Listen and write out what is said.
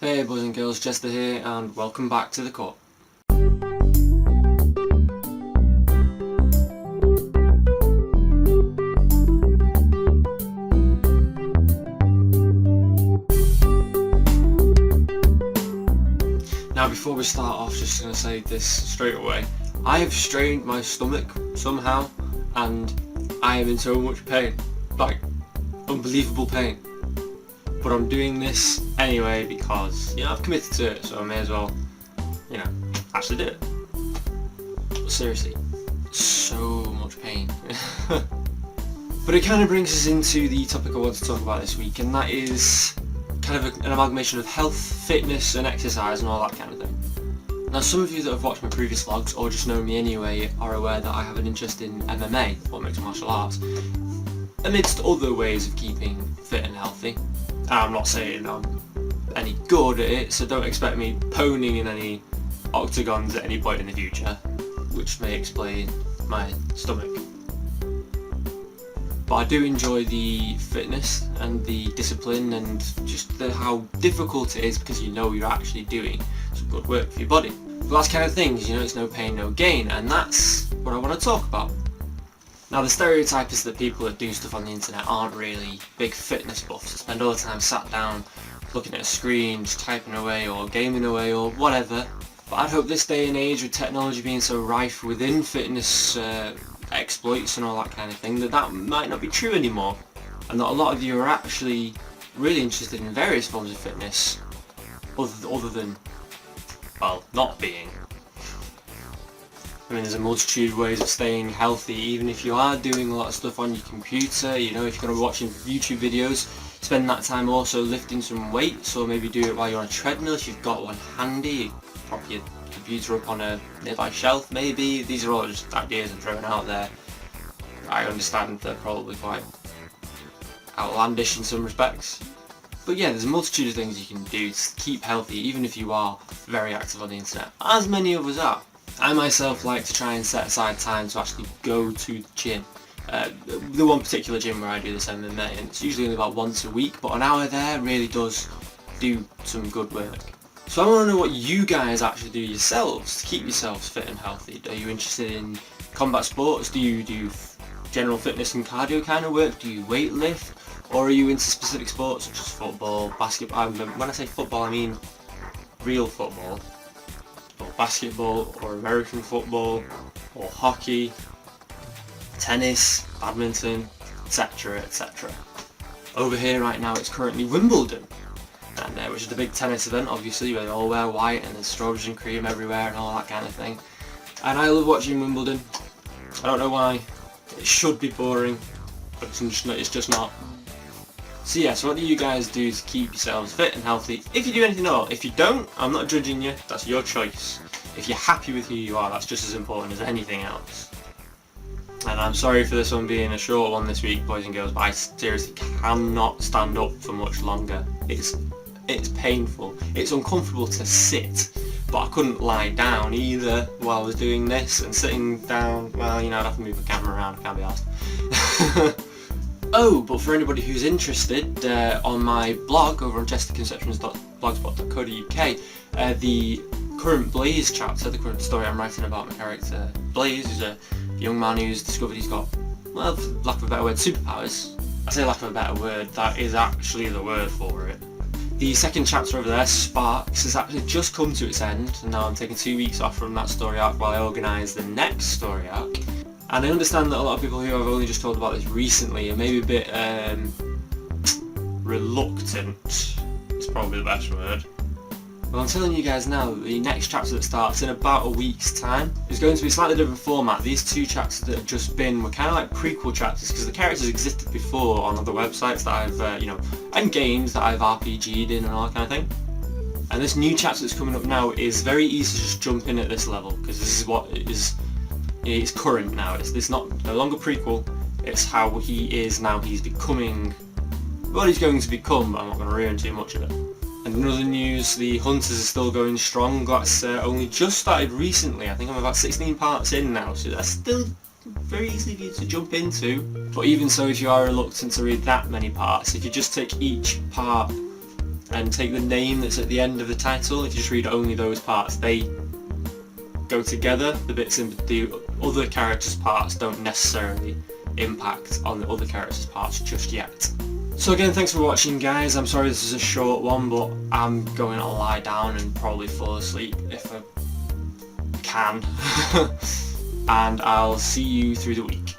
Hey boys and girls, Jester here and welcome back to the court. Now before we start off, just going to say this straight away. I have strained my stomach somehow and I am in so much pain, like unbelievable pain. But I'm doing this anyway because, I've committed to it, so I may as well, actually do it. But seriously, so much pain. But it kind of brings us into the topic I want to talk about this week, and that is kind of an amalgamation of health, fitness and exercise and all that kind of thing. Now some of you that have watched my previous vlogs or just know me anyway are aware that I have an interest in MMA, or mixed martial arts, amidst other ways of keeping fit and healthy. I'm not saying I'm any good at it, so don't expect me poning in any octagons at any point in the future, which may explain my stomach. But I do enjoy the fitness and the discipline and just how difficult it is because you're actually doing some good work for your body. But that's kind of things, it's no pain, no gain, and that's what I want to talk about. Now the stereotype is that people that do stuff on the internet aren't really big fitness buffs, that spend all the time sat down looking at a screen, just typing away or gaming away or whatever. But I'd hope this day and age with technology being so rife within fitness exploits and all that kind of thing, that might not be true anymore. And that a lot of you are actually really interested in various forms of fitness other than, well, not being. I mean, there's a multitude of ways of staying healthy, even if you are doing a lot of stuff on your computer. If you're going to be watching YouTube videos, spend that time also lifting some weights, or maybe do it while you're on a treadmill if you've got one handy. Prop your computer up on a nearby shelf maybe. These are all just ideas I'm throwing out there. I understand they're probably quite outlandish in some respects. But yeah, there's a multitude of things you can do to keep healthy, even if you are very active on the internet, as many of us are. I myself like to try and set aside time to actually go to the gym. The one particular gym where I do this MMA, and it's usually only about once a week, but an hour there really does do some good work. So I want to know what you guys actually do yourselves to keep yourselves fit and healthy. Are you interested in combat sports? Do you do general fitness and cardio kind of work? Do you weight lift? Or are you into specific sports such as football, basketball? When I say football I mean real football. Or basketball, or American football, or hockey, tennis, badminton, etc, etc. Over here right now it's currently Wimbledon, and which is the big tennis event, obviously, where they all wear white and there's strawberries and cream everywhere and all that kind of thing. And I love watching Wimbledon. I don't know why. It should be boring, but it's just not. So yes, what do you guys do to keep yourselves fit and healthy? If you do anything at all. If you don't, I'm not judging you, that's your choice. If you're happy with who you are, that's just as important as anything else. And I'm sorry for this one being a short one this week, boys and girls, but I seriously cannot stand up for much longer. It's painful. It's uncomfortable to sit, but I couldn't lie down either while I was doing this, and sitting down, well, I'd have to move the camera around, I can't be arsed. Oh, but for anybody who's interested, on my blog over on jesterconceptions.blogspot.co.uk, the current Blaze chapter, the current story I'm writing about my character Blaze, who's a young man who's discovered he's got, well, for lack of a better word, superpowers. I say lack of a better word, that is actually the word for it. The second chapter over there, Sparks, has actually just come to its end, and now I'm taking 2 weeks off from that story arc while I organise the next story arc. And I understand that a lot of people who I've only just told about this recently are maybe a bit reluctant, is probably the best word. Well, I'm telling you guys now that the next chapter that starts in about a week's time is going to be a slightly different format. These two chapters that have just been were kind of like prequel chapters because the characters existed before on other websites that I've, and games that I've RPG'd in and all that kind of thing. And this new chapter that's coming up now is very easy to just jump in at this level because this is what it is. It's current now. It's no longer prequel. It's how he is now. He's becoming what he's going to become. But I'm not going to ruin too much of it. And in other news, the Hunters are still going strong. That's only just started recently. I think I'm about 16 parts in now, so that's still very easy for you to jump into. But even so, if you are reluctant to read that many parts, if you just take each part and take the name that's at the end of the title. If you just read only those parts, they go together. The bits in the other characters' parts don't necessarily impact on the other characters' parts just yet. So again, thanks for watching, guys. I'm sorry this is a short one, but I'm going to lie down and probably fall asleep if I can. And I'll see you through the week.